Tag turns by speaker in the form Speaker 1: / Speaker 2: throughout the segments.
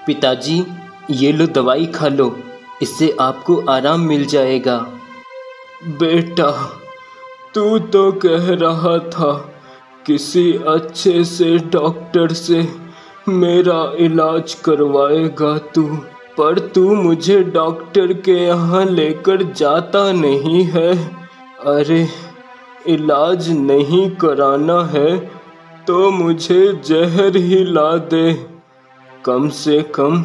Speaker 1: पिताजी, ये लो दवाई खा लो, इससे आपको आराम मिल जाएगा। बेटा, तू तो कह रहा था किसी अच्छे से डॉक्टर से मेरा इलाज करवाएगा तू, पर तू मुझे डॉक्टर के यहाँ लेकर जाता नहीं है। अरे, इलाज नहीं कराना है तो मुझे जहर ही ला दे, कम से कम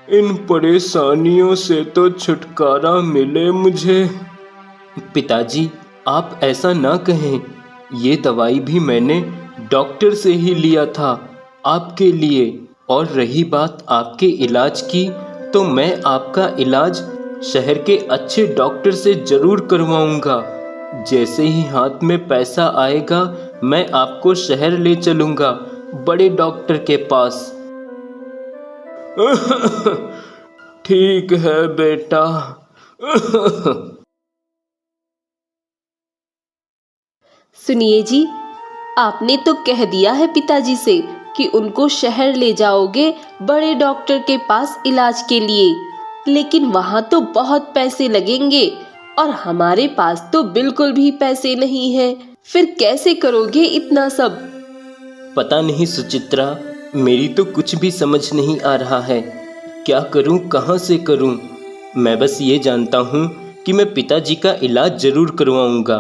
Speaker 1: इन परेशानियों से तो छुटकारा मिले मुझे। पिताजी, आप ऐसा ना कहें, ये दवाई भी मैंने डॉक्टर से ही लिया था आपके लिए। और रही बात आपके इलाज की, तो मैं आपका इलाज शहर के अच्छे डॉक्टर से जरूर करवाऊंगा। जैसे ही हाथ में पैसा आएगा, मैं आपको शहर ले चलूंगा, बड़े डॉक्टर के पास। ठीक है बेटा।
Speaker 2: सुनिए जी, आपने तो कह दिया है पिताजी से कि उनको शहर ले जाओगे बड़े डॉक्टर के पास इलाज के लिए, लेकिन वहां तो बहुत पैसे लगेंगे और हमारे पास तो बिल्कुल भी पैसे नहीं है। फिर कैसे करोगे इतना सब?
Speaker 1: पता नहीं सुचित्रा, मेरी तो कुछ भी समझ नहीं आ रहा है। क्या करूं, कहां से करूं? मैं बस ये जानता हूं कि मैं पिताजी का इलाज जरूर करवाऊंगा।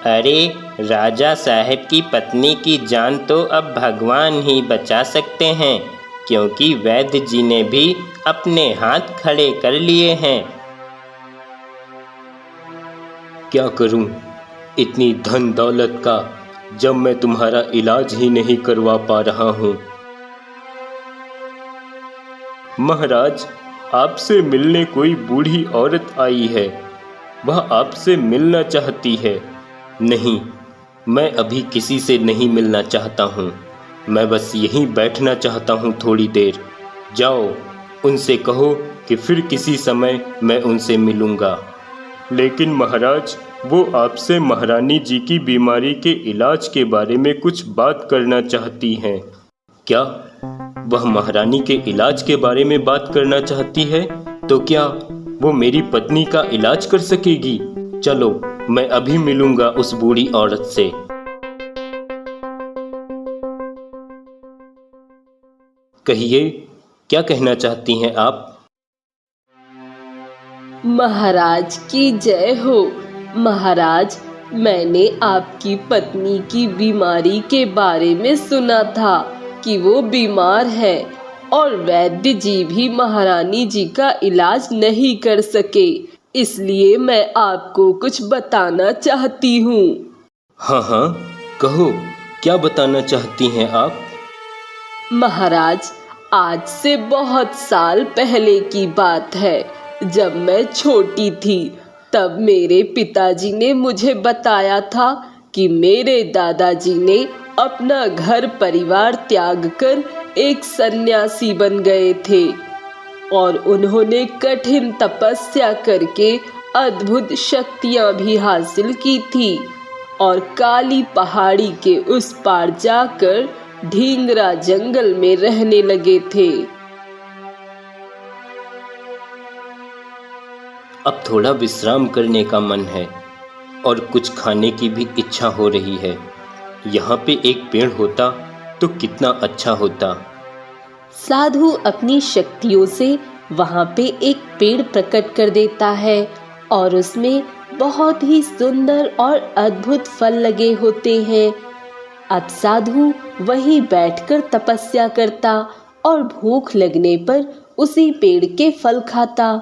Speaker 3: अरे, राजा साहब की पत्नी की जान तो अब भगवान ही बचा सकते हैं, क्योंकि वैद्य जी ने भी अपने हाथ खड़े कर लिए हैं।
Speaker 1: क्या करूं इतनी धन दौलत का, जब मैं तुम्हारा इलाज ही नहीं करवा पा रहा हूं। महाराज, आपसे मिलने कोई बूढ़ी औरत आई है, वह आपसे मिलना चाहती है। नहीं, मैं अभी किसी से नहीं मिलना चाहता हूँ, मैं बस यहीं बैठना चाहता हूँ थोड़ी देर। जाओ, उनसे कहो कि फिर किसी समय मैं उनसे मिलूँगा। लेकिन महाराज, वो आपसे महारानी जी की बीमारी के इलाज के बारे में कुछ बात करना चाहती हैं। क्या वह महारानी के इलाज के बारे में बात करना चाहती है? तो क्या वो मेरी पत्नी का इलाज कर सकेगी? चलो, मैं अभी मिलूंगा उस बूढ़ी औरत से। कहिए, क्या कहना चाहती हैं आप?
Speaker 2: महाराज की जय हो। महाराज, मैंने आपकी पत्नी की बीमारी के बारे में सुना था कि वो बीमार है और वैद्य जी भी महारानी जी का इलाज नहीं कर सके, इसलिए मैं आपको कुछ बताना चाहती हूँ।
Speaker 1: हाँ हाँ, कहो, क्या बताना चाहती हैं आप?
Speaker 2: महाराज, आज से बहुत साल पहले की बात है, जब मैं छोटी थी, तब मेरे पिताजी ने मुझे बताया था कि मेरे दादाजी ने अपना घर परिवार त्याग कर एक सन्यासी बन गए थे और उन्होंने कठिन तपस्या करके अद्भुत शक्तियां भी हासिल की थी और काली पहाड़ी के उस पार जाकर ढींगरा जंगल में रहने लगे थे।
Speaker 1: अब थोड़ा विश्राम करने का मन है और कुछ खाने की भी इच्छा हो रही है। यहाँ पे एक पेड़ होता तो कितना अच्छा होता।
Speaker 2: साधु अपनी शक्तियों से वहाँ पे एक पेड़ प्रकट कर देता है और उसमें बहुत ही सुंदर और अद्भुत फल लगे होते हैं। अब साधु वहीं बैठकर तपस्या करता और भूख लगने पर उसी पेड़ के फल खाता।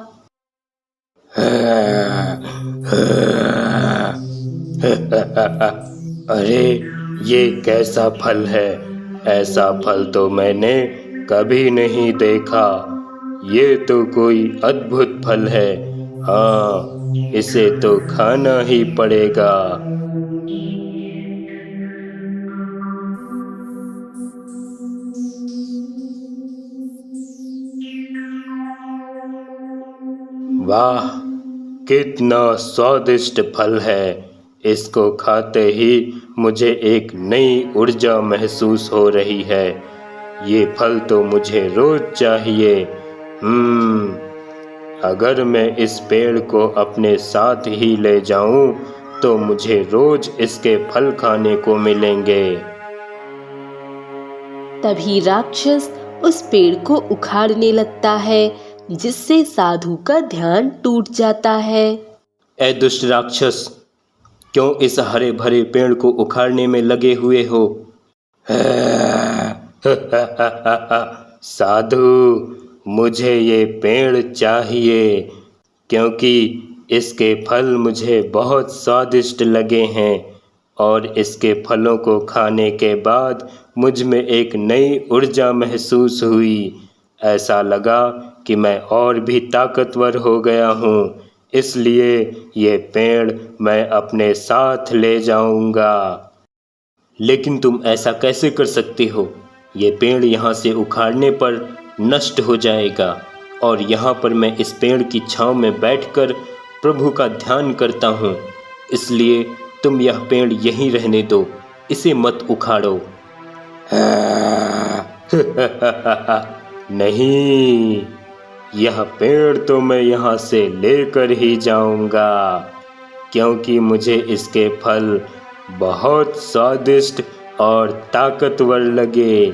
Speaker 1: अरे, ये कैसा फल है? ऐसा फल तो मैंने कभी नहीं देखा। ये तो कोई अद्भुत फल है। हाँ, इसे तो खाना ही पड़ेगा।
Speaker 3: वाह, कितना स्वादिष्ट फल है। इसको खाते ही मुझे एक नई ऊर्जा महसूस हो रही है। ये फल तो मुझे रोज चाहिए। अगर मैं इस पेड़ को अपने साथ ही ले जाऊं तो मुझे रोज इसके फल खाने को मिलेंगे।
Speaker 2: तभी राक्षस उस पेड़ को उखाड़ने लगता है, जिससे साधु का ध्यान टूट जाता है।
Speaker 1: ए दुष्ट राक्षस, क्यों इस हरे भरे पेड़ को उखाड़ने में लगे हुए हो?
Speaker 3: साधु, मुझे ये पेड़ चाहिए क्योंकि इसके फल मुझे बहुत स्वादिष्ट लगे हैं और इसके फलों को खाने के बाद मुझ में एक नई ऊर्जा महसूस हुई। ऐसा लगा कि मैं और भी ताकतवर हो गया हूँ, इसलिए ये पेड़ मैं अपने साथ ले जाऊंगा।
Speaker 1: लेकिन तुम ऐसा कैसे कर सकते हो? ये पेड़ यहाँ से उखाड़ने पर नष्ट हो जाएगा और यहाँ पर मैं इस पेड़ की छांव में बैठकर प्रभु का ध्यान करता हूँ, इसलिए तुम यह पेड़ यहीं रहने दो, इसे मत उखाड़ो।
Speaker 3: नहीं, यह पेड़ तो मैं यहाँ से लेकर ही जाऊंगा क्योंकि मुझे इसके फल बहुत स्वादिष्ट और ताकतवर लगे।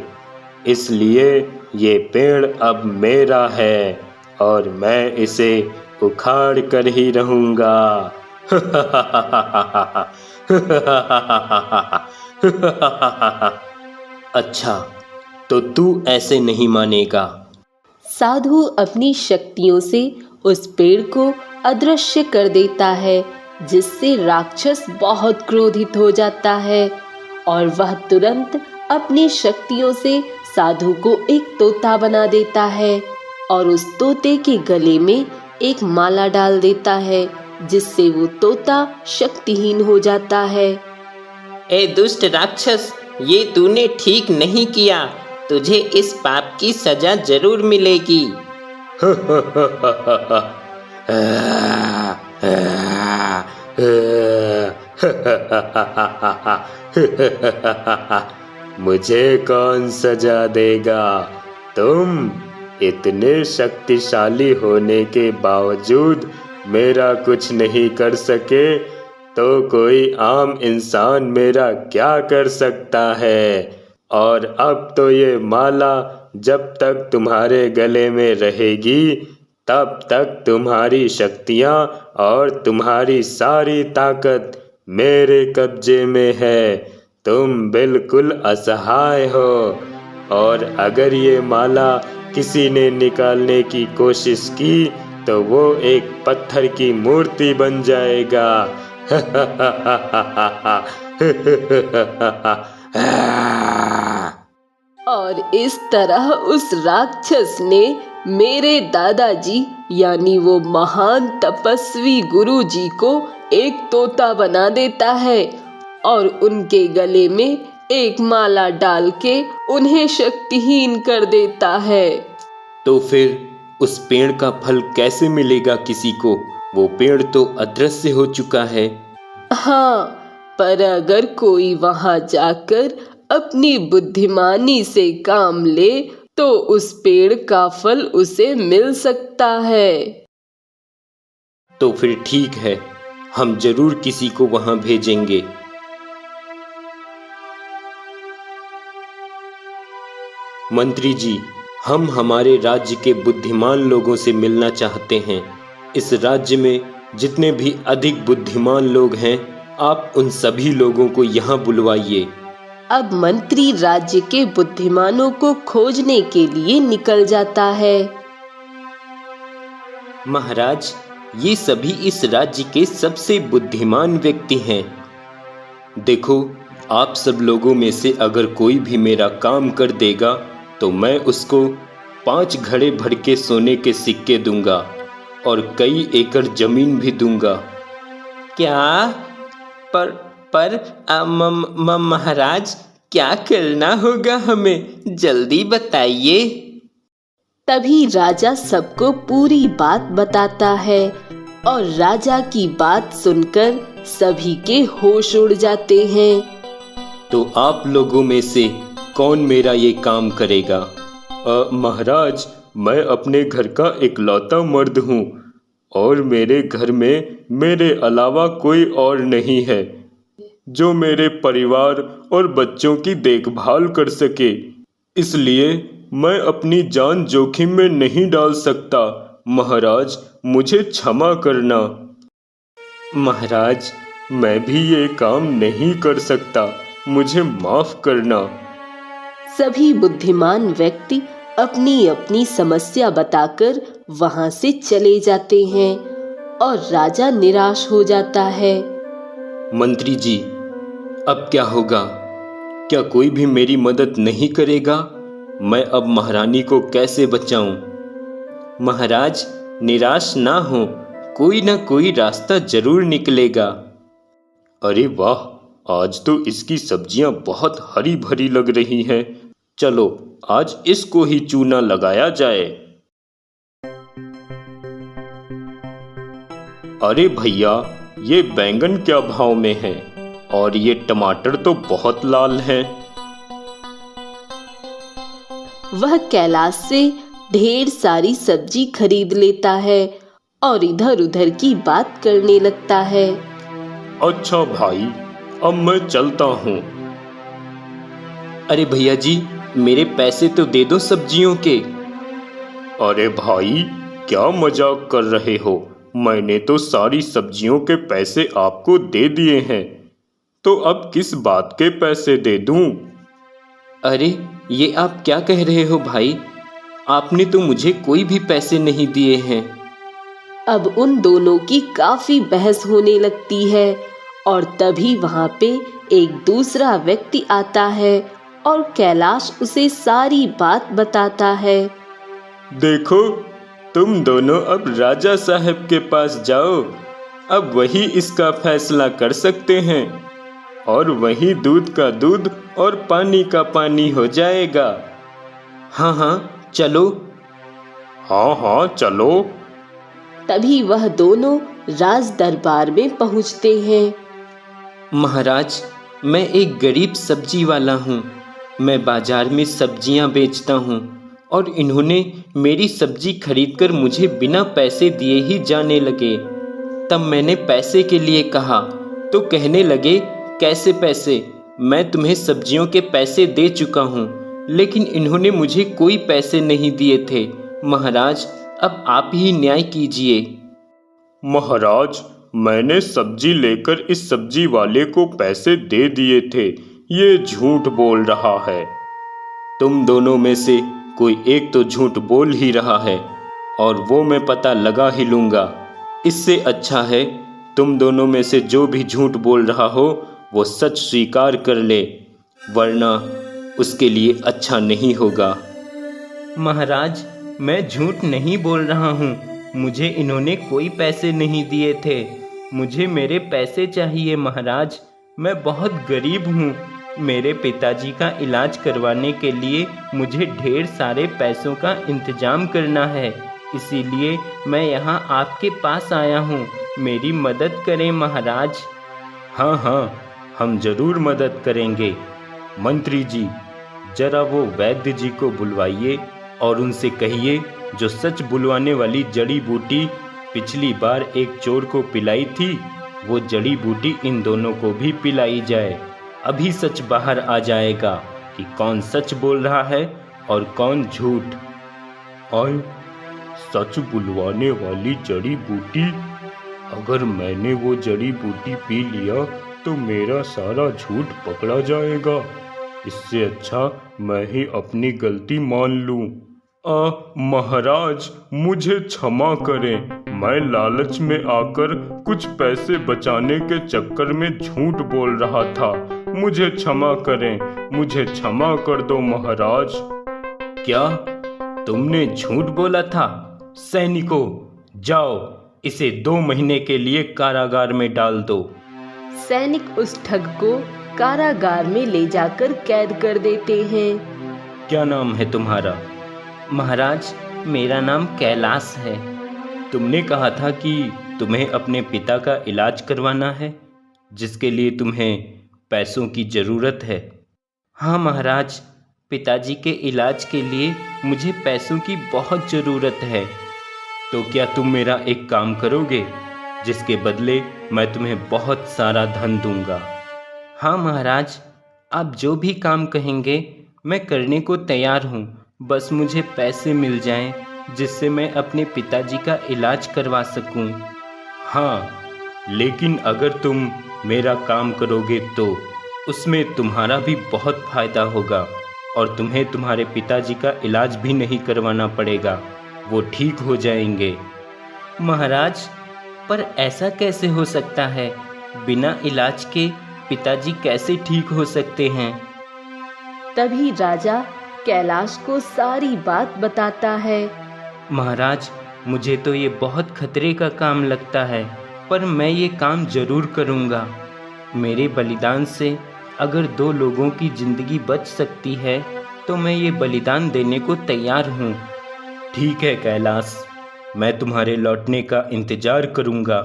Speaker 3: इसलिए ये पेड़ अब मेरा है और मैं इसे उखाड़ कर ही रहूंगा।
Speaker 1: अच्छा, तो तू ऐसे नहीं मानेगा।
Speaker 2: साधु अपनी शक्तियों से उस पेड़ को अदृश्य कर देता है, जिससे राक्षस बहुत क्रोधित हो जाता है और वह तुरंत अपनी शक्तियों से साधु को एक तोता बना देता है और उस तोते के गले में एक माला डाल देता है, जिससे वो तोता शक्तिहीन हो जाता है।
Speaker 3: ए दुष्ट राक्षस, ये तूने ठीक नहीं किया। तुझे इस पाप की सजा जरूर मिलेगी। मुझे कौन सजा देगा? तुम इतने शक्तिशाली होने के बावजूद मेरा कुछ नहीं कर सके तो कोई आम इंसान मेरा क्या कर सकता है? और अब तो ये माला जब तक तुम्हारे गले में रहेगी तब तक तुम्हारी शक्तियाँ और तुम्हारी सारी ताकत मेरे कब्जे में है। तुम बिल्कुल असहाय हो और अगर ये माला किसी ने निकालने की कोशिश की तो वो एक पत्थर की मूर्ति बन जाएगा।
Speaker 2: और इस तरह उस राक्षस ने मेरे दादाजी यानी वो महान तपस्वी गुरुजी को एक तोता बना देता है और उनके गले में एक माला डाल के उन्हें शक्तिहीन कर देता है।
Speaker 1: तो फिर उस पेड़ का फल कैसे मिलेगा किसी को? वो पेड़ तो अदृश्य हो चुका है।
Speaker 2: हाँ, पर अगर कोई वहां जाकर अपनी बुद्धिमानी से काम ले तो उस पेड़ का फल उसे मिल सकता है।
Speaker 1: तो फिर ठीक है, हम जरूर किसी को वहां भेजेंगे। मंत्री जी, हम हमारे राज्य के बुद्धिमान लोगों से मिलना चाहते हैं। इस राज्य में जितने भी अधिक बुद्धिमान लोग हैं, आप उन सभी लोगों को यहाँ बुलवाइए।
Speaker 2: अब मंत्री राज्य के बुद्धिमानों को खोजने के लिए निकल जाता है।
Speaker 1: महाराज, ये सभी इस राज्य के सबसे बुद्धिमान व्यक्ति हैं। देखो, आप सब लोगों में से अगर कोई भी मेरा काम कर देगा तो मैं उसको 5 घड़े भर के सोने के सिक्के दूंगा और कई एकड़ जमीन भी दूंगा।
Speaker 3: क्या? पर महाराज, क्या करना होगा हमें? जल्दी बताइए।
Speaker 2: तभी राजा सबको पूरी बात बताता है और राजा की बात सुनकर सभी के होश उड़ जाते हैं।
Speaker 1: तो आप लोगों में से कौन मेरा ये काम करेगा?
Speaker 3: महाराज, मैं अपने घर का इकलौता मर्द हूँ और मेरे घर में मेरे अलावा कोई और नहीं है जो मेरे परिवार और बच्चों की देखभाल कर सके, इसलिए मैं अपनी जान जोखिम में नहीं डाल सकता। महाराज, मुझे क्षमा करना।
Speaker 1: महाराज,
Speaker 3: मैं भी ये काम नहीं कर सकता, मुझे माफ करना।
Speaker 2: सभी बुद्धिमान व्यक्ति अपनी अपनी समस्या बताकर वहां से चले जाते हैं और राजा निराश हो जाता है।
Speaker 1: मंत्री जी, अब क्या होगा? क्या कोई भी मेरी मदद नहीं करेगा? मैं अब महारानी को कैसे बचाऊं? महाराज, निराश ना हो, कोई ना कोई रास्ता जरूर निकलेगा।
Speaker 3: अरे वाह, आज तो इसकी सब्जियां बहुत हरी भरी लग रही हैं। चलो आज इसको ही चूना लगाया जाए। अरे भैया, ये बैंगन क्या भाव में है? और ये टमाटर तो बहुत लाल हैं।
Speaker 2: वह कैलाश से ढेर सारी सब्जी खरीद लेता है और इधर उधर की बात करने लगता है।
Speaker 3: अच्छा भाई, अब मैं चलता हूँ।
Speaker 1: अरे भैया जी, मेरे पैसे तो दे दो सब्जियों के।
Speaker 3: अरे भाई, क्या मजाक कर रहे हो? मैंने तो सारी सब्जियों के पैसे आपको दे दिए हैं, तो अब किस बात के पैसे दे दूं?
Speaker 1: अरे ये आप क्या कह रहे हो भाई? आपने तो मुझे कोई भी पैसे नहीं दिए हैं।
Speaker 2: अब उन दोनों की काफी बहस होने लगती है और तभी वहां पे एक दूसरा व्यक्ति आता है और कैलाश उसे सारी बात बताता है।
Speaker 3: देखो, तुम दोनों अब राजा साहब के पास जाओ, अब वही इसका फैसला कर सकते हैं और वही दूध का दूध और पानी का पानी हो जाएगा।
Speaker 1: हाँ हाँ चलो।
Speaker 3: हाँ हाँ चलो।
Speaker 2: तभी वह दोनों राज दरबार में पहुंचते हैं।
Speaker 1: महाराज, मैं एक गरीब सब्जी वाला हूँ। मैं बाजार में सब्जियाँ बेचता हूँ और इन्होंने मेरी सब्जी खरीदकर मुझे बिना पैसे दिए ही जाने लगे। तब मैंने पैसे के लिए कहा तो कहने लगे, कैसे पैसे? मैं तुम्हें सब्जियों के पैसे दे चुका हूँ, लेकिन इन्होंने मुझे कोई पैसे नहीं दिए थे। महाराज, अब आप ही न्याय कीजिए।
Speaker 3: महाराज, मैंने सब्जी लेकर इस सब्जी वाले को पैसे दे दिए थे, ये झूठ बोल रहा है।
Speaker 1: तुम दोनों में से कोई एक तो झूठ बोल ही रहा है और वो मैं पता लगा ही लूँगा। इससे अच्छा है तुम दोनों में से जो भी झूठ बोल रहा हो वो सच स्वीकार कर ले, वरना उसके लिए अच्छा नहीं होगा। महाराज, मैं झूठ नहीं बोल रहा हूँ। मुझे इन्होंने कोई पैसे नहीं दिए थे। मुझे मेरे पैसे चाहिए महाराज। मैं बहुत गरीब हूँ। मेरे पिताजी का इलाज करवाने के लिए मुझे ढेर सारे पैसों का इंतजाम करना है, इसीलिए मैं यहाँ आपके पास आया हूँ। मेरी मदद करें महाराज।
Speaker 3: हाँ हाँ, हम जरूर मदद करेंगे। मंत्री जी, जरा वो वैद्य जी को बुलवाइए और उनसे कहिए जो सच बुलवाने वाली जड़ी बूटी पिछली बार एक चोर को पिलाई थी, वो जड़ी बूटी इन दोनों को भी पिलाई जाए। अभी सच बाहर आ जाएगा कि कौन सच बोल रहा है और कौन झूठ। और सच बुलवाने वाली जड़ी बूटी, अगर मैंने वो जड़ी बूटी पी लिया तो मेरा सारा झूठ पकड़ा जाएगा। इससे अच्छा मैं ही अपनी गलती मान लूं। महाराज, मुझे क्षमा करें। मैं लालच में आकर कुछ पैसे बचाने के चक्कर में झूठ बोल रहा था। मुझे क्षमा करें, मुझे क्षमा कर दो महाराज।
Speaker 1: क्या तुमने झूठ बोला था? सैनिकों, जाओ इसे 2 महीने के लिए कारागार में डाल दो।
Speaker 2: सैनिक उस ठग को कारागार में ले जाकर कैद कर देते हैं।
Speaker 1: क्या नाम है तुम्हारा? महाराज, मेरा नाम कैलाश है। तुमने कहा था कि तुम्हें अपने पिता का इलाज करवाना है, जिसके लिए तुम्हें पैसों की ज़रूरत है। हाँ महाराज, पिताजी के इलाज के लिए मुझे पैसों की बहुत ज़रूरत है। तो क्या तुम मेरा एक काम करोगे, जिसके बदले मैं तुम्हें बहुत सारा धन दूंगा? हाँ महाराज, आप जो भी काम कहेंगे मैं करने को तैयार हूँ। बस मुझे पैसे मिल जाएं, जिससे मैं अपने पिताजी का इलाज करवा सकूं। हाँ, लेकिन अगर तुम मेरा काम करोगे तो उसमें तुम्हारा भी बहुत फायदा होगा और तुम्हें तुम्हारे पिताजी का इलाज भी नहीं करवाना पड़ेगा, वो ठीक हो जाएंगे। महाराज, पर ऐसा कैसे हो सकता है? बिना इलाज के पिताजी कैसे ठीक हो सकते हैं?
Speaker 2: तभी राजा कैलाश को सारी बात बताता है।
Speaker 1: महाराज, मुझे तो ये बहुत खतरे का काम लगता है, पर मैं ये काम जरूर करूँगा। मेरे बलिदान से अगर 2 लोगों की जिंदगी बच सकती है तो मैं ये बलिदान देने को तैयार हूँ। ठीक है कैलाश, मैं तुम्हारे लौटने का इंतजार करूँगा।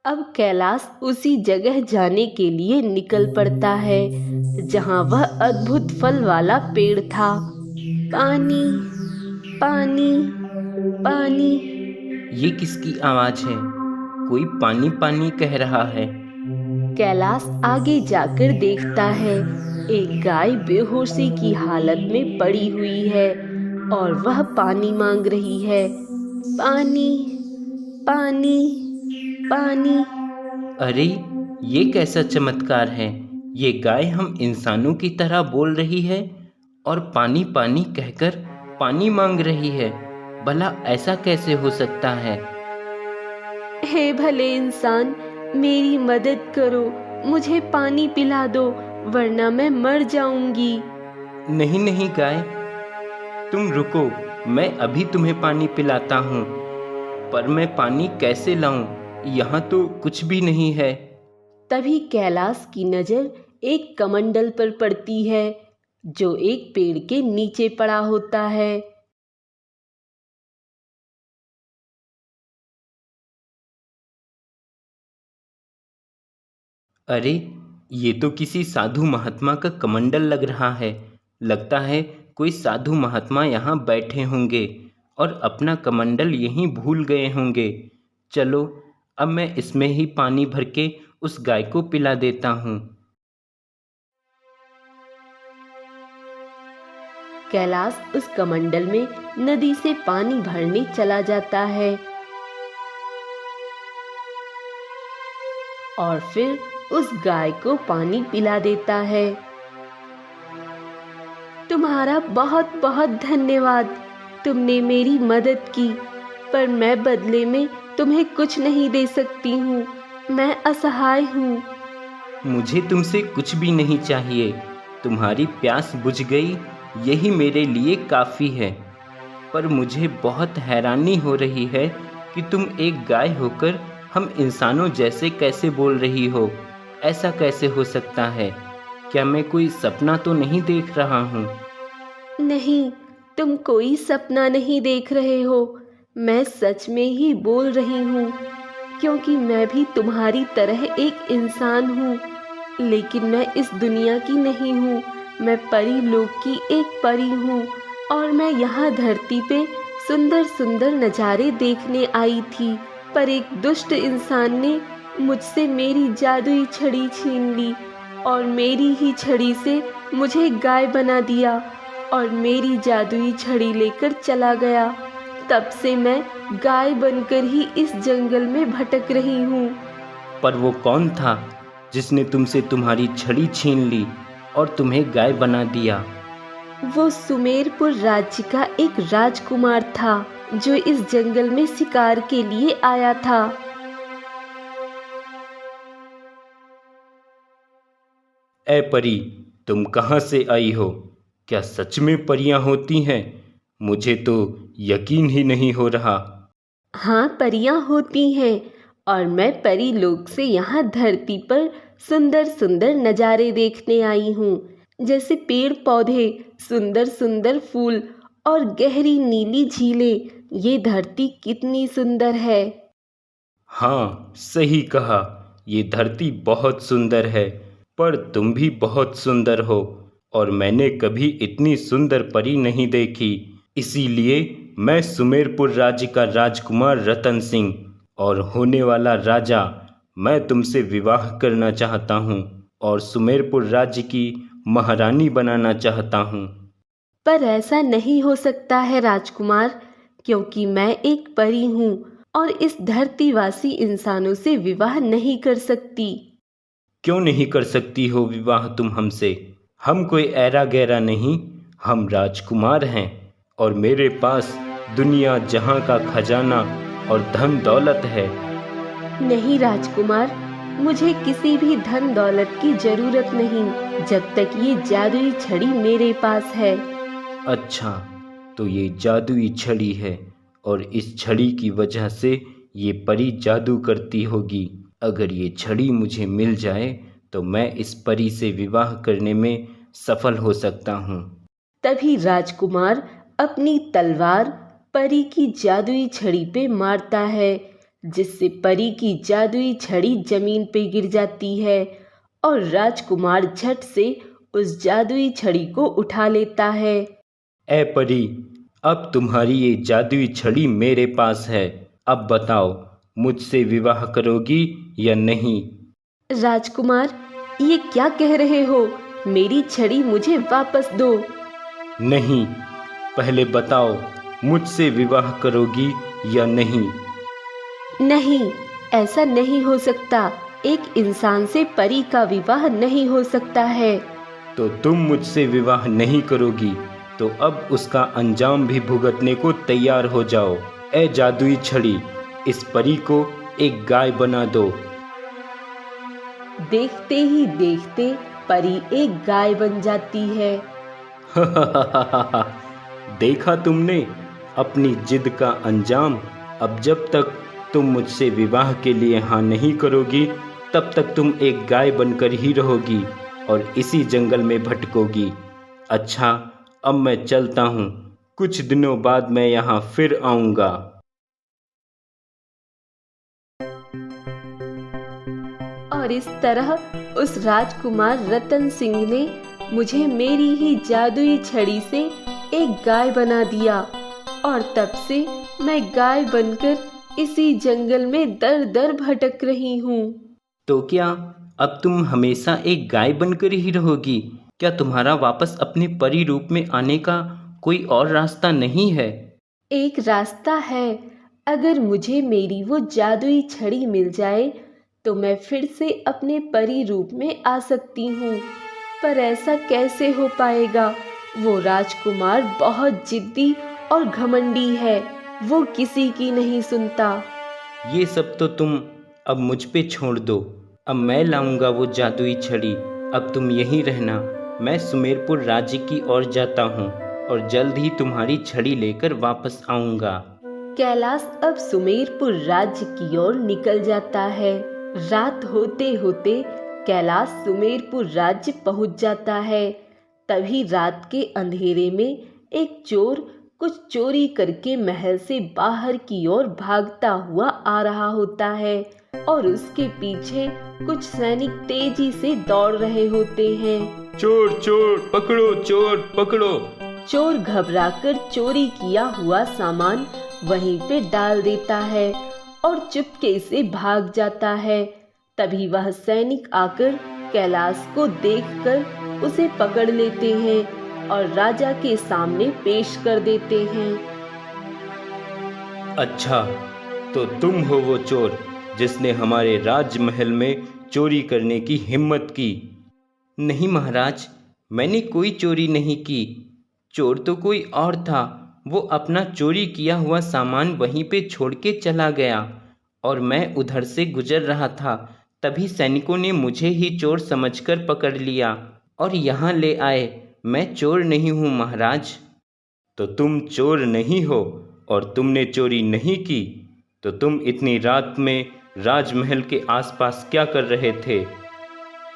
Speaker 2: अब कैलाश उसी जगह जाने के लिए निकल पड़ता है जहाँ वह अद्भुत फल वाला पेड़ था। पानी पानी पानी।
Speaker 1: ये किसकी आवाज़ है? कोई पानी पानी कह रहा है।
Speaker 2: कैलाश आगे जाकर देखता है, एक गाय बेहोशी की हालत में पड़ी हुई है और वह पानी मांग रही है। पानी पानी पानी।
Speaker 1: अरे, ये कैसा चमत्कार है? ये गाय हम इंसानों की तरह बोल रही है और पानी पानी कहकर पानी मांग रही है। भला ऐसा कैसे हो सकता है?
Speaker 2: हे भले इंसान, मेरी मदद करो, मुझे पानी पिला दो, वरना मैं मर जाऊंगी।
Speaker 1: नहीं नहीं गाय, तुम रुको, मैं अभी तुम्हें पानी पिलाता हूँ। पर मैं पानी कैसे लाऊं? यहाँ तो कुछ भी नहीं है।
Speaker 2: तभी कैलाश की नजर एक कमंडल पर पड़ती है, जो एक पेड़ के नीचे पड़ा होता है।
Speaker 1: अरे, ये तो किसी साधु महात्मा का कमंडल लग रहा है। लगता है कोई साधु महात्मा यहाँ बैठे होंगे और अपना कमंडल यहीं भूल गए होंगे। चलो, अब मैं इसमें ही पानी भर के उस गाय को पिला देता हूँ।
Speaker 2: कैलाश उस कमंडल में नदी से पानी भरने चला जाता है और फिर उस गाय को पानी पिला देता है। तुम्हारा बहुत बहुत धन्यवाद, तुमने मेरी मदद की, पर मैं बदले में तुम्हें कुछ नहीं दे सकती हूँ। मैं असहाय हूँ।
Speaker 1: मुझे तुमसे कुछ भी नहीं चाहिए। तुम्हारी प्यास बुझ गई, यही मेरे लिए काफ़ी है। पर मुझे बहुत हैरानी हो रही है कि तुम एक गाय होकर हम इंसानों जैसे कैसे बोल रही हो। ऐसा कैसे हो सकता है? क्या मैं कोई सपना तो नहीं देख रहा हूँ?
Speaker 2: नहीं, तुम कोई सपना नहीं देख रहे हो। मैं सच में ही बोल रही हूँ, क्योंकि मैं भी तुम्हारी तरह एक इंसान हूँ, लेकिन मैं इस दुनिया की नहीं हूँ। मैं परी लोक की एक परी हूँ और मैं यहाँ धरती पे सुंदर सुंदर नज़ारे देखने आई थी, पर एक दुष्ट इंसान ने मुझसे मेरी जादुई छड़ी छीन ली और मेरी ही छड़ी से मुझे गाय बना दिया और मेरी जादुई छड़ी लेकर चला गया। तब से मैं गाय बनकर ही इस जंगल में भटक रही हूँ।
Speaker 1: पर वो कौन था जिसने तुमसे तुम्हारी छड़ी छीन ली और तुम्हें गाय बना दिया?
Speaker 2: वो सुमेरपुर राज्य का एक राजकुमार था, जो इस जंगल में शिकार के लिए आया था।
Speaker 1: ऐ परी, तुम कहाँ से आई हो? क्या सच में परियां होती हैं? मुझे तो यकीन ही नहीं हो रहा।
Speaker 2: हाँ, परियां होती हैं और मैं परी लोक से यहाँ धरती पर सुंदर सुंदर नज़ारे देखने आई हूँ, जैसे पेड़ पौधे, सुंदर सुंदर फूल और गहरी नीली झीलें, ये धरती कितनी सुंदर है।
Speaker 1: हाँ, सही कहा। ये धरती बहुत सुंदर है, पर तुम भी बहुत सुंदर हो और मैंने कभी इतनी सुंदर परी नहीं देखी। इसीलिए मैं सुमेरपुर राज्य का राजकुमार रतन सिंह और होने वाला राजा, मैं तुमसे विवाह करना चाहता हूँ और सुमेरपुर राज्य की महारानी बनाना चाहता हूँ।
Speaker 2: पर ऐसा नहीं हो सकता है राजकुमार, क्योंकि मैं एक परी हूँ और इस धरतीवासी इंसानों से विवाह नहीं कर सकती।
Speaker 1: क्यों नहीं कर सकती हो विवाह तुम हमसे? हम कोई ऐरा गैरा नहीं, हम राजकुमार हैं और मेरे पास दुनिया जहां का खजाना और धन दौलत है।
Speaker 2: नहीं राजकुमार, मुझे किसी भी धन दौलत की जरूरत नहीं, जब तक ये जादुई छड़ी मेरे पास है।
Speaker 1: अच्छा, तो ये जादुई छड़ी है और इस छड़ी की वजह से ये परी जादू करती होगी। अगर ये छड़ी मुझे मिल जाए तो मैं इस परी से विवाह करने में सफल हो सकता हूँ।
Speaker 2: तभी राजकुमार अपनी तलवार परी की जादुई छड़ी पे मारता है, जिससे परी की जादुई छड़ी जमीन पे गिर जाती है और राजकुमार झट से उस जादुई छड़ी को उठा लेता है।
Speaker 1: ए परी, अब तुम्हारी ये जादुई छड़ी मेरे पास है। अब बताओ, मुझसे विवाह करोगी या नहीं?
Speaker 2: राजकुमार, ये क्या कह रहे हो? मेरी छड़ी मुझे वापस दो।
Speaker 1: नहीं, पहले बताओ, मुझसे विवाह करोगी या नहीं?
Speaker 2: नहीं, ऐसा नहीं हो सकता। एक इंसान से परी का विवाह नहीं हो सकता है।
Speaker 1: तो तुम मुझसे विवाह नहीं करोगी तो अब उसका अंजाम भी भुगतने को तैयार हो जाओ। ए जादुई छड़ी, इस परी को एक गाय बना दो।
Speaker 2: देखते ही देखते परी एक गाय बन जाती है।
Speaker 1: देखा तुमने अपनी जिद का अंजाम। अब जब तक तुम मुझसे विवाह के लिए हाँ नहीं करोगी, तब तक तुम एक गाय बनकर ही रहोगी और इसी जंगल में भटकोगी। अच्छा, अब मैं चलता हूँ, कुछ दिनों बाद मैं यहाँ फिर आऊँगा।
Speaker 2: और इस तरह उस राजकुमार रतन सिंह ने मुझे मेरी ही जादुई छड़ी से एक गाय बना दिया और तब से मैं गाय बनकर इसी जंगल में दर दर भटक रही हूँ।
Speaker 1: तो क्या अब तुम हमेशा एक गाय बनकर ही रहोगी? क्या तुम्हारा वापस अपने परी रूप में आने का कोई और रास्ता नहीं है?
Speaker 2: एक रास्ता है। अगर मुझे मेरी वो जादुई छड़ी मिल जाए तो मैं फिर से अपने परी रूप में आ सकती हूँ, पर ऐसा कैसे हो पाएगा? वो राजकुमार बहुत जिद्दी और घमंडी है, वो किसी की नहीं सुनता।
Speaker 1: ये सब तो तुम अब मुझ पे छोड़ दो। अब मैं लाऊंगा वो जादुई छड़ी। अब तुम यहीं रहना, मैं सुमेरपुर राज्य की ओर जाता हूँ और जल्द ही तुम्हारी छड़ी लेकर वापस आऊंगा।
Speaker 2: कैलाश अब सुमेरपुर राज्य की ओर निकल जाता है। रात होते होते कैलाश सुमेरपुर राज्य पहुंच जाता है। तभी रात के अंधेरे में एक चोर कुछ चोरी करके महल से बाहर की ओर भागता हुआ आ रहा होता है और उसके पीछे कुछ सैनिक तेजी से दौड़ रहे होते हैं।
Speaker 1: चोर चोर पकड़ो, चोर पकड़ो।
Speaker 2: चोर घबराकर चोरी किया हुआ सामान वहीं पे डाल देता है और चुपके से भाग जाता है। तभी वह सैनिक आकर कैलाश को देखकर उसे पकड़ लेते हैं और राजा के सामने पेश कर देते हैं।
Speaker 1: अच्छा, तो तुम हो वो चोर जिसने हमारे राजमहल में चोरी करने की हिम्मत की? नहीं महाराज, मैंने कोई चोरी नहीं की। चोर तो कोई और था। वो अपना चोरी किया हुआ सामान वहीं पे छोड़ के चला गया और मैं उधर से गुजर रहा था। तभी सैनिकों ने मुझे ही चोर समझकर पकड़ लिया और यहाँ ले आए। मैं चोर नहीं हूँ महाराज। तो तुम चोर नहीं हो और तुमने चोरी नहीं की, तो तुम इतनी रात में राजमहल के आसपास क्या कर रहे थे?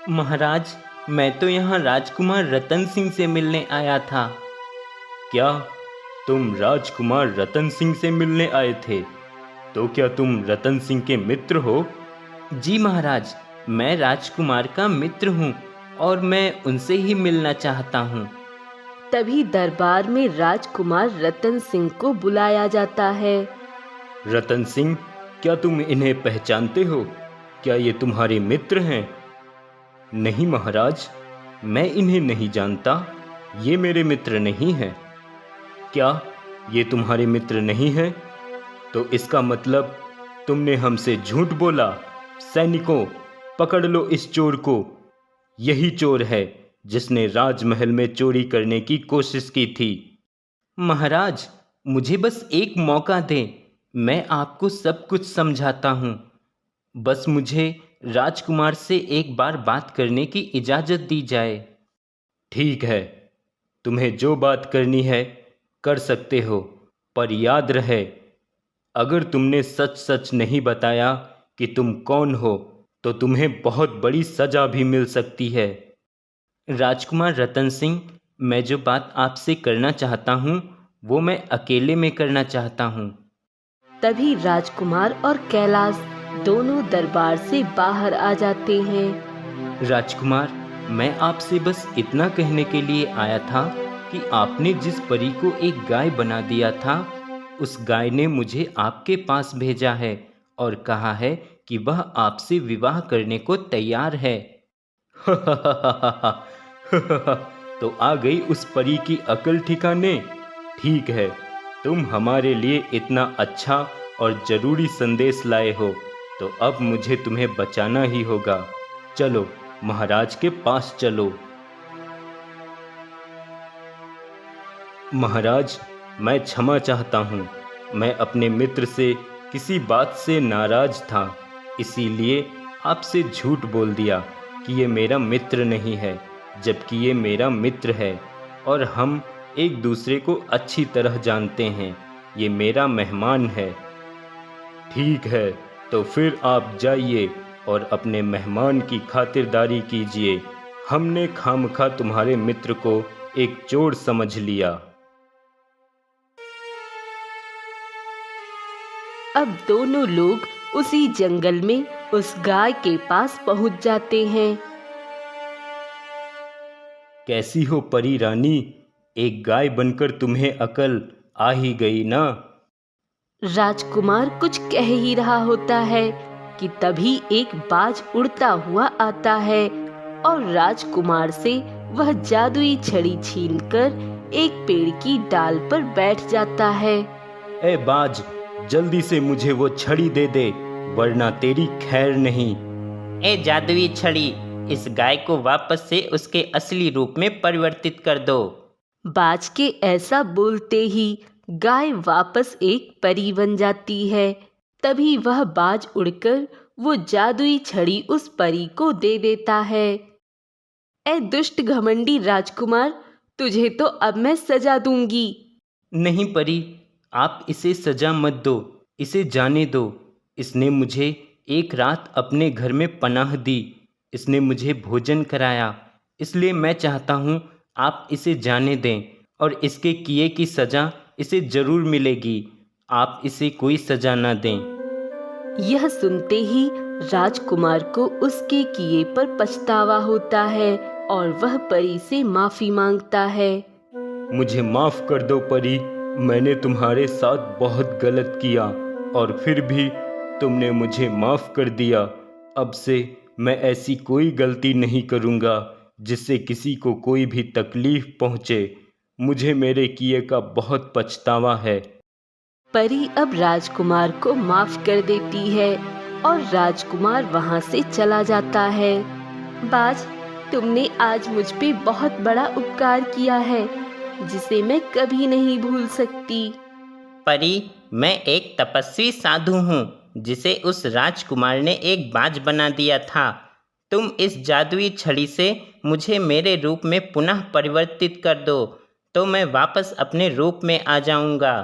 Speaker 1: महाराज, मैं तो यहाँ राजकुमार रतन सिंह से मिलने आया था। क्या
Speaker 3: तुम राजकुमार रतन सिंह से मिलने आए थे, तो क्या तुम रतन सिंह के मित्र हो?
Speaker 1: जी महाराज, मैं राजकुमार का मित्र हूँ और मैं उनसे ही मिलना चाहता हूँ।
Speaker 2: तभी दरबार में राजकुमार रतन सिंह को बुलाया जाता है।
Speaker 3: रतन सिंह, क्या तुम इन्हें पहचानते हो? क्या ये तुम्हारे मित्र हैं? नहीं महाराज, मैं इन्हें नहीं जानता, ये मेरे मित्र नहीं हैं। क्या ये तुम्हारे मित्र नहीं हैं? तो इसका मतलब तुमने हमसे झूठ बोला। सैनिकों, पकड़ लो इस चोर को। यही चोर है जिसने राजमहल में चोरी करने की कोशिश की थी।
Speaker 1: महाराज, मुझे बस एक मौका दें, मैं आपको सब कुछ समझाता हूँ। बस मुझे राजकुमार से एक बार बात करने की इजाज़त दी जाए।
Speaker 3: ठीक है, तुम्हें जो बात करनी है कर सकते हो, पर याद रहे, अगर तुमने सच सच नहीं बताया कि तुम कौन हो तो तुम्हें बहुत बड़ी सजा भी मिल सकती है।
Speaker 1: राजकुमार रतन सिंह, मैं जो बात आपसे करना चाहता हूँ वो मैं अकेले में करना चाहता हूँ।
Speaker 2: तभी राजकुमार और कैलाश दोनों दरबार से बाहर आ जाते हैं।
Speaker 1: राजकुमार, मैं आपसे बस इतना कहने के लिए आया था कि आपने जिस परी को एक गाय बना दिया था, उस गाय ने मुझे आपके पास भेजा है और कहा है कि वह आपसे विवाह करने को तैयार है।
Speaker 3: तो आ गई उस परी की अकल ठिकाने। ठीक है, तुम हमारे लिए इतना अच्छा और जरूरी संदेश लाए हो, तो अब मुझे तुम्हें बचाना ही होगा। चलो, महाराज के पास चलो। महाराज, मैं क्षमा चाहता हूँ। मैं अपने मित्र से किसी बात से नाराज था, इसीलिए आपसे झूठ बोल दिया कि ये मेरा मित्र नहीं है, जबकि ये मेरा मित्र है और हम एक दूसरे को अच्छी तरह जानते हैं। ये मेरा मेहमान है। ठीक है, तो फिर आप जाइए और अपने मेहमान की खातिरदारी कीजिए। हमने खामखा तुम्हारे मित्र को एक चोर समझ लिया।
Speaker 2: अब दोनों लोग उसी जंगल में उस गाय के पास पहुंच जाते हैं।
Speaker 3: कैसी हो परी रानी? एक गाय बनकर तुम्हें अकल आ ही गई ना?
Speaker 2: राजकुमार कुछ कह ही रहा होता है कि तभी एक बाज उड़ता हुआ आता है और राजकुमार से वह जादुई छड़ी छीनकर एक पेड़ की डाल पर बैठ जाता है।
Speaker 3: ए बाज, जल्दी से मुझे वो छड़ी दे दे, वरना तेरी खैर नहीं।
Speaker 1: ए जादुई छड़ी, इस गाय को वापस से उसके असली रूप में परिवर्तित कर दो।
Speaker 2: बाज के ऐसा बोलते ही गाय वापस एक परी बन जाती है। तभी वह बाज उड़कर वो जादुई छड़ी उस परी को दे देता है। ए दुष्ट घमंडी राजकुमार, तुझे तो अब मैं सजा दूंगी।
Speaker 1: नहीं परी, आप इसे सजा मत दो, इसे जाने दो। इसने मुझे एक रात अपने घर में पनाह दी, इसने मुझे भोजन कराया, इसलिए मैं चाहता हूँ आप इसे जाने दें और इसके किए की सज़ा इसे ज़रूर मिलेगी। आप इसे कोई सज़ा ना दें।
Speaker 2: यह सुनते ही राजकुमार को उसके किए पर पछतावा होता है और वह परी से माफ़ी मांगता है।
Speaker 3: मुझे माफ़ कर दो परी, मैंने तुम्हारे साथ बहुत गलत किया और फिर भी तुमने मुझे माफ़ कर दिया। अब से मैं ऐसी कोई गलती नहीं करूँगा जिससे किसी को कोई भी तकलीफ़ पहुँचे। मुझे मेरे किए का बहुत पछतावा है।
Speaker 2: परी अब राजकुमार को माफ़ कर देती है और राजकुमार वहाँ से चला जाता है। बाज, तुमने आज मुझ पे बहुत बड़ा उपकार किया है जिसे मैं कभी नहीं भूल सकती।
Speaker 1: परी, मैं एक तपस्वी साधु हूँ जिसे उस राजकुमार ने एक बाज बना दिया था। तुम इस जादुई छड़ी से मुझे मेरे रूप में पुनः परिवर्तित कर दो तो मैं वापस अपने रूप में आ जाऊंगा।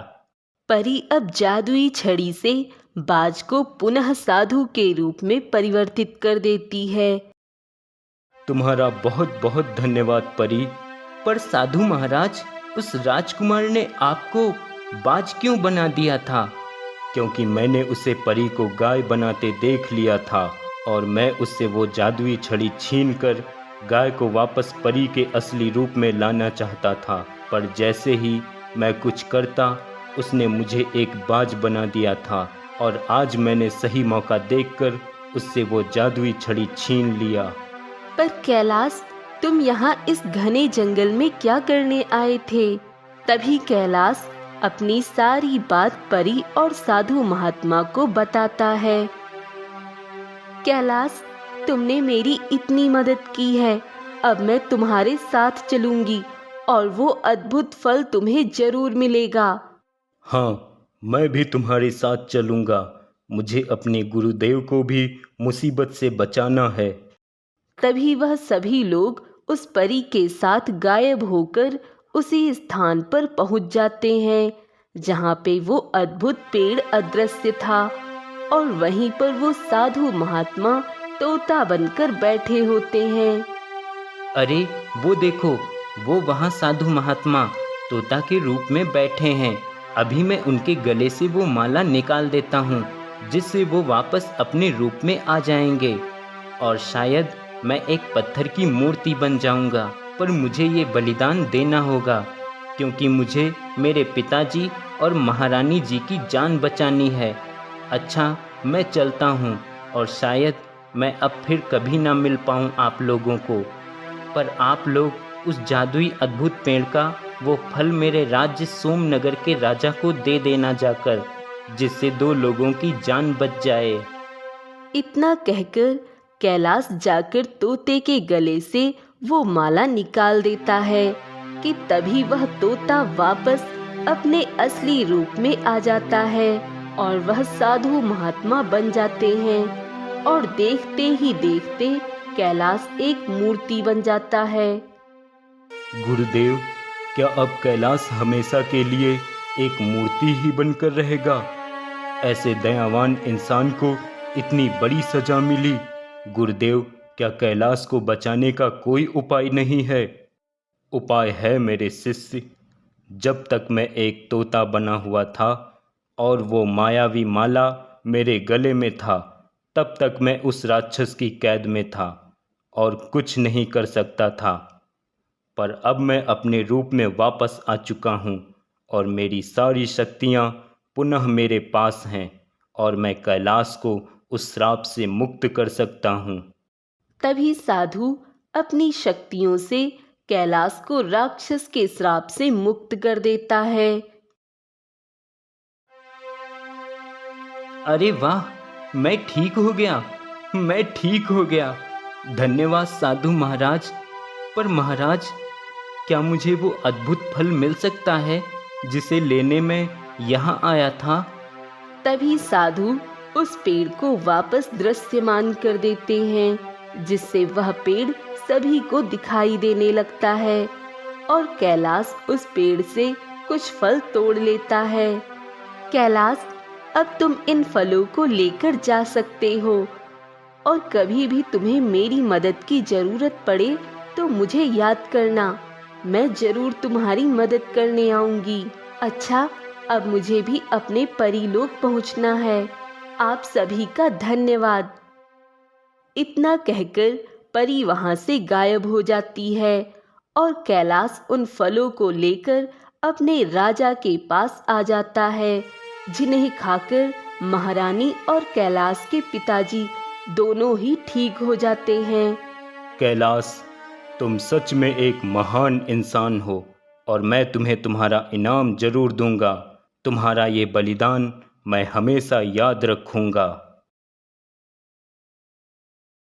Speaker 2: परी अब जादुई छड़ी से बाज को पुनः साधु के रूप में परिवर्तित कर देती है।
Speaker 3: तुम्हारा बहुत बहुत धन्यवाद परी।
Speaker 1: पर साधु महाराज, उस राजकुमार ने आपको बाज क्यों बना दिया था?
Speaker 3: क्योंकि मैंने उसे परी को गाय बनाते देख लिया था और मैं उससे वो जादुई छड़ी छीनकर गाय को वापस परी के असली रूप में लाना चाहता था। पर जैसे ही मैं कुछ करता उसने मुझे एक बाज बना दिया था और आज मैंने सही मौका देखकर उससे वो जादुई छड़ी छीन लिया।
Speaker 2: पर कैलाश, तुम यहाँ इस घने जंगल में क्या करने आए थे? तभी कैलाश अपनी सारी बात परी और साधु महात्मा को बताता है। कैलाश, तुमने मेरी इतनी मदद की है, अब मैं तुम्हारे साथ चलूंगी और वो अद्भुत फल तुम्हें जरूर मिलेगा।
Speaker 3: हाँ, मैं भी तुम्हारे साथ चलूंगा। मुझे अपने गुरुदेव को भी मुसीबत से बचाना है।
Speaker 2: तभी वह सभी लोग उस परी के साथ गायब होकर उसी स्थान पर पहुंच जाते हैं जहां पे वो अद्भुत पेड़ अदृश्य था और वहीं पर वो साधु महात्मा तोता बनकर बैठे होते हैं।
Speaker 1: अरे वो देखो, वो वहाँ साधु महात्मा तोता के रूप में बैठे हैं। अभी मैं उनके गले से वो माला निकाल देता हूँ जिससे वो वापस अपने रूप में आ जाएंगे और शायद मैं एक पत्थर की मूर्ति बन जाऊंगा। पर मुझे ये बलिदान देना होगा क्योंकि मुझे मेरे पिताजी और महारानी जी की जान बचानी है। अच्छा, मैं चलता हूँ और शायद मैं अब फिर कभी ना मिल पाऊँ आप लोगों को। पर आप लोग उस जादुई अद्भुत पेड़ का वो फल मेरे राज्य सोमनगर के राजा को दे देना जाकर, जिससे 2 लोगों की जान बच जाए।
Speaker 2: इतना कहकर कैलाश जाकर तोते के गले से वो माला निकाल देता है कि तभी वह तोता वापस अपने असली रूप में आ जाता है और वह साधु महात्मा बन जाते हैं और देखते ही देखते कैलाश एक मूर्ति बन जाता है।
Speaker 3: गुरुदेव, क्या अब कैलाश हमेशा के लिए एक मूर्ति ही बनकर रहेगा? ऐसे दयावान इंसान को इतनी बड़ी सजा मिली। गुरुदेव, क्या कैलाश को बचाने का कोई उपाय नहीं है? उपाय है मेरे शिष्य। जब तक मैं एक तोता बना हुआ था और वो मायावी माला मेरे गले में था, तब तक मैं उस राक्षस की कैद में था और कुछ नहीं कर सकता था। पर अब मैं अपने रूप में वापस आ चुका हूँ और मेरी सारी शक्तियाँ पुनः मेरे पास हैं और मैं कैलाश को उस श्राप से मुक्त कर सकता हूँ।
Speaker 2: तभी साधु अपनी शक्तियों से कैलाश को राक्षस के श्राप से मुक्त कर देता है।
Speaker 1: अरे वाह, मैं ठीक हो गया, मैं ठीक हो गया। धन्यवाद साधु महाराज। पर महाराज, क्या मुझे वो अद्भुत फल मिल सकता है जिसे लेने मैं यहाँ आया था?
Speaker 2: तभी साधु उस पेड़ को वापस दृश्यमान कर देते हैं जिससे वह पेड़ सभी को दिखाई देने लगता है और कैलाश उस पेड़ से कुछ फल तोड़ लेता है। कैलाश, अब तुम इन फलों को लेकर जा सकते हो और कभी भी तुम्हें मेरी मदद की जरूरत पड़े तो मुझे याद करना, मैं जरूर तुम्हारी मदद करने आऊंगी। अच्छा, अब मुझे भी अपने परीलोक पहुंचना है। आप सभी का धन्यवाद। इतना कहकर परी वहां से गायब हो जाती है और कैलाश उन फलों को लेकर अपने राजा के पास आ जाता है, जिन्हें खाकर महारानी और कैलाश के पिताजी दोनों ही ठीक हो जाते हैं।
Speaker 3: कैलाश, तुम सच में एक महान इंसान हो और मैं तुम्हें तुम्हारा इनाम जरूर दूंगा। तुम्हारा ये बलिदान मैं हमेशा याद रखूंगा।